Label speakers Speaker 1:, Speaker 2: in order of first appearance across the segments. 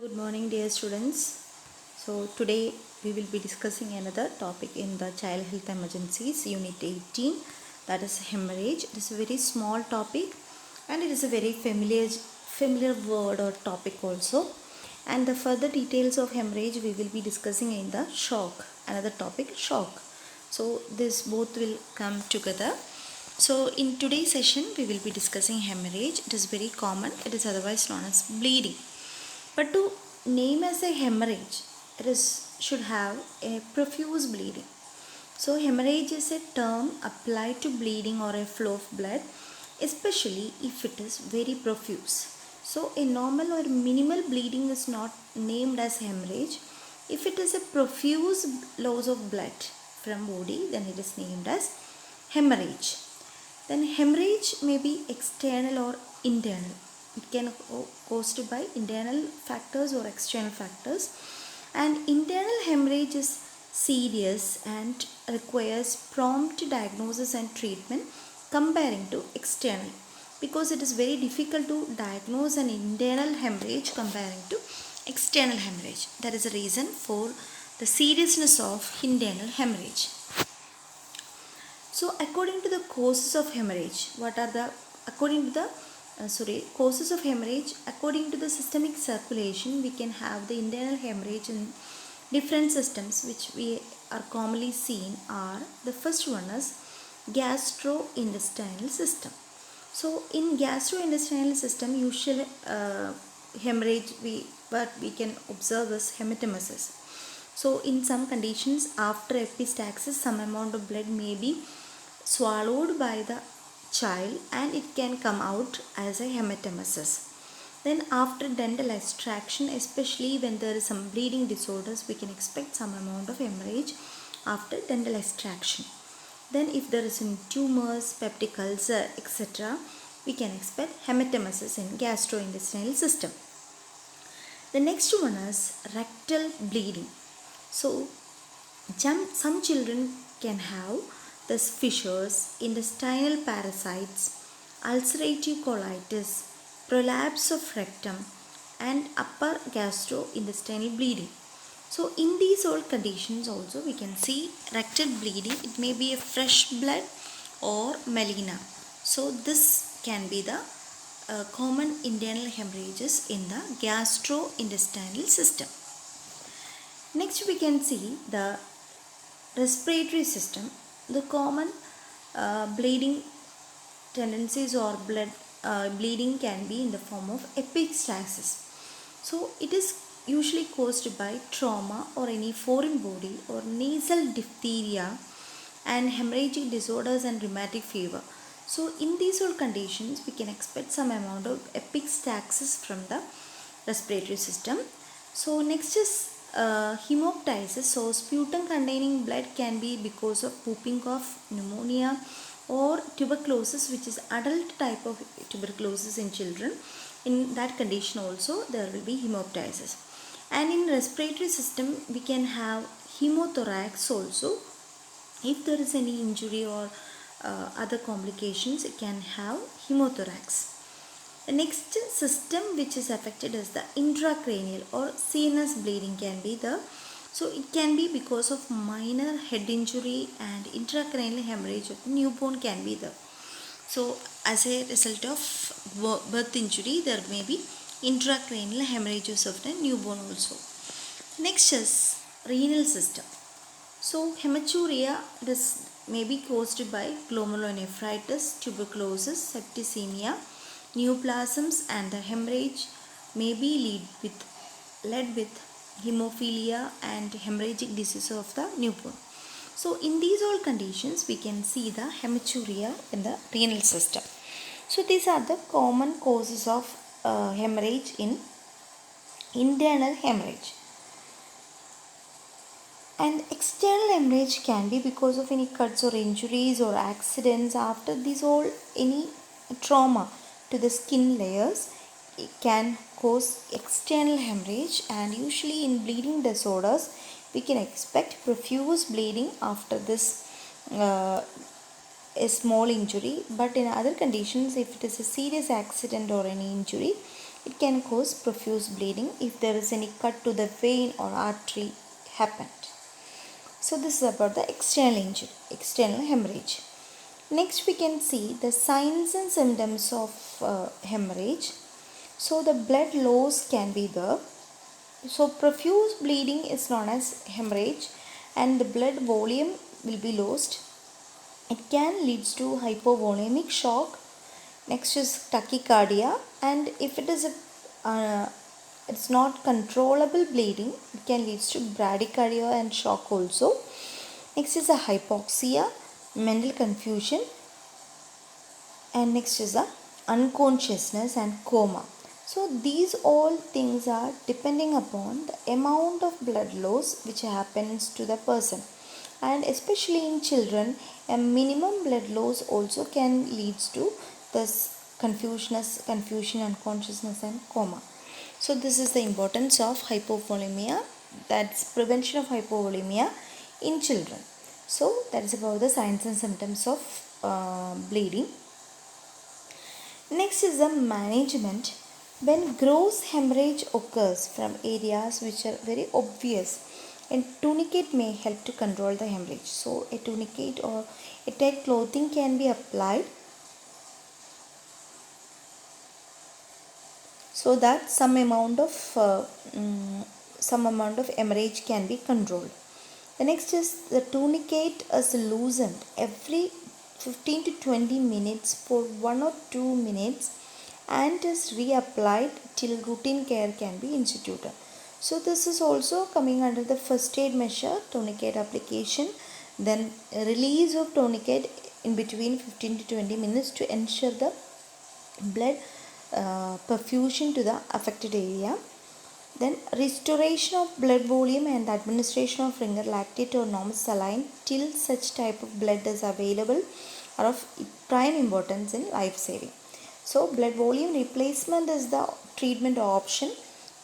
Speaker 1: Good morning, dear students. So, today we will be discussing another topic in the Child Health Emergencies, Unit 18, that is hemorrhage. It is a very small topic and it is a very familiar word or topic also. And the further details of hemorrhage we will be discussing in the shock, another topic, shock. So, this both will come together. So, in today's session we will be discussing hemorrhage. It is very common, it is otherwise known as bleeding. But to name as a hemorrhage, should have a profuse bleeding. So hemorrhage is a term applied to bleeding or a flow of blood, especially if it is very profuse. So a normal or minimal bleeding is not named as hemorrhage. If it is a profuse loss of blood from body, then it is named as hemorrhage. Then hemorrhage may be external or internal. It can caused by internal factors or external factors. And internal hemorrhage is serious and requires prompt diagnosis and treatment comparing to external, because it is very difficult to diagnose an internal hemorrhage comparing to external hemorrhage. That is the reason for the seriousness of internal hemorrhage. So according to the causes of hemorrhage, causes of hemorrhage, according to the systemic circulation, we can have the internal hemorrhage in different systems which we are commonly seen are, the first one is gastrointestinal system. So in gastrointestinal system, usually hemorrhage what we can observe is hematemesis. So in some conditions, after epistaxis, some amount of blood may be swallowed by the child and it can come out as a hematemesis. Then after dental extraction, especially when there is some bleeding disorders, we can expect some amount of hemorrhage after dental extraction. Then if there is some tumors, peptic ulcer, etc., we can expect hematemesis in gastrointestinal system. The next one is rectal bleeding. So some children can have these fissures, intestinal parasites, ulcerative colitis, prolapse of rectum, and upper gastrointestinal bleeding. So in these all conditions also we can see rectal bleeding. It may be a fresh blood or melena. So this can be the common internal hemorrhages in the gastrointestinal system. Next we can see the respiratory system. The common bleeding tendencies or bleeding can be in the form of epistaxis. So it is usually caused by trauma or any foreign body or nasal diphtheria and hemorrhagic disorders and rheumatic fever. So in these all conditions we can expect some amount of epistaxis from the respiratory system. So next is hemoptysis. So sputum containing blood can be because of whooping cough, pneumonia, or tuberculosis, which is adult type of tuberculosis in children. In that condition also there will be hemoptysis. And in respiratory system we can have hemothorax also. If there is any injury or other complications, it can have hemothorax. The next system which is affected is the intracranial or CNS bleeding can be the, so it can be because of minor head injury and intracranial hemorrhage of the newborn can be there. So as a result of birth injury, there may be intracranial hemorrhages of the newborn also. Next is renal system. So hematuria, this may be caused by glomerulonephritis, tuberculosis, septicemia, neoplasms, and the hemorrhage may be led with hemophilia and hemorrhagic disease of the newborn. So in these all conditions we can see the hematuria in the renal system. So these are the common causes of hemorrhage in internal hemorrhage. And external hemorrhage can be because of any cuts or injuries or accidents. After this all, any trauma to the skin layers, it can cause external hemorrhage, and usually in bleeding disorders we can expect profuse bleeding after this a small injury. But in other conditions, if it is a serious accident or any injury, It can cause profuse bleeding if there is any cut to the vein or artery happened. So this is about the external injury, external hemorrhage. Next we can see the signs and symptoms of hemorrhage. So the blood loss can be there. So profuse bleeding is known as hemorrhage and the blood volume will be lost. It can lead to hypovolemic shock. Next is tachycardia, and if it is it's not controllable bleeding, it can lead to bradycardia and shock also. Next is a hypoxia, mental confusion, and next is the unconsciousness and coma. So these all things are depending upon the amount of blood loss which happens to the person, and especially in children a minimum blood loss also can lead to this confusion, unconsciousness and coma. So this is the importance of hypovolemia, that's prevention of hypovolemia in children. So that is about the signs and symptoms of bleeding. Next is the management. When gross hemorrhage occurs from areas which are very obvious, a tourniquet may help to control the hemorrhage. So a tourniquet or a tight clothing can be applied so that some amount of hemorrhage can be controlled. The next is the tourniquet is loosened every 15 to 20 minutes for 1 or 2 minutes and is reapplied till routine care can be instituted. So this is also coming under the first aid measure, tourniquet application, then release of tourniquet in between 15 to 20 minutes to ensure the blood perfusion to the affected area. Then restoration of blood volume and the administration of ringer lactate or normal saline till such type of blood is available are of prime importance in life saving. So blood volume replacement is the treatment option.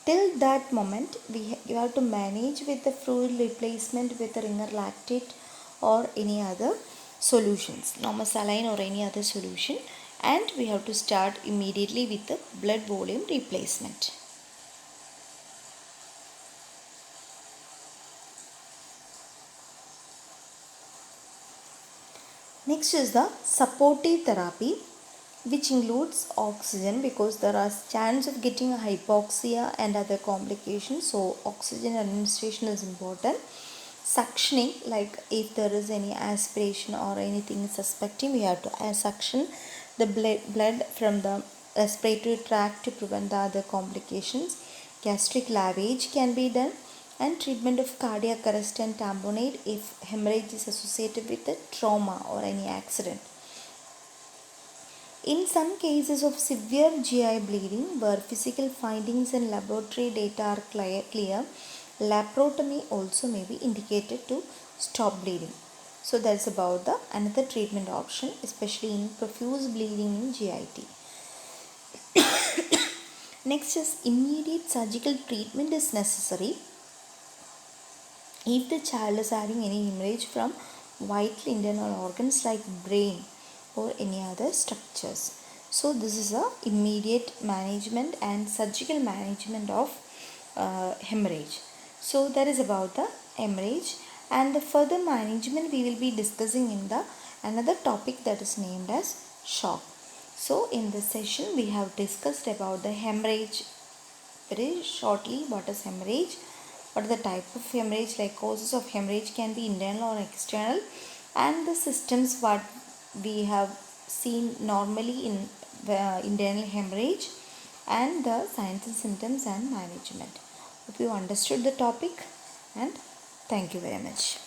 Speaker 1: Till that moment you have to manage with the fluid replacement with the ringer lactate or any other solutions, normal saline or any other solution, and we have to start immediately with the blood volume replacement. Next is the supportive therapy, which includes oxygen because there are chance of getting hypoxia and other complications. So oxygen administration is important. Suctioning, like if there is any aspiration or anything suspecting, we have to suction the blood from the respiratory tract to prevent the other complications. Gastric lavage can be done, and treatment of cardiac arrest and tamponade if hemorrhage is associated with a trauma or any accident. In some cases of severe GI bleeding where physical findings and laboratory data are clear, laparotomy also may be indicated to stop bleeding. So that's about the another treatment option, especially in profuse bleeding in GIT. Next is immediate surgical treatment is necessary if the child is having any hemorrhage from vital internal organs like brain or any other structures. So this is a immediate management and surgical management of hemorrhage. So that is about the hemorrhage, and the further management we will be discussing in the another topic that is named as shock. So in this session we have discussed about the hemorrhage very shortly. What is hemorrhage? What are the type of hemorrhage, like causes of hemorrhage can be internal or external, and the systems what we have seen normally in internal hemorrhage, and the signs and symptoms and management. Hope you understood the topic, and thank you very much.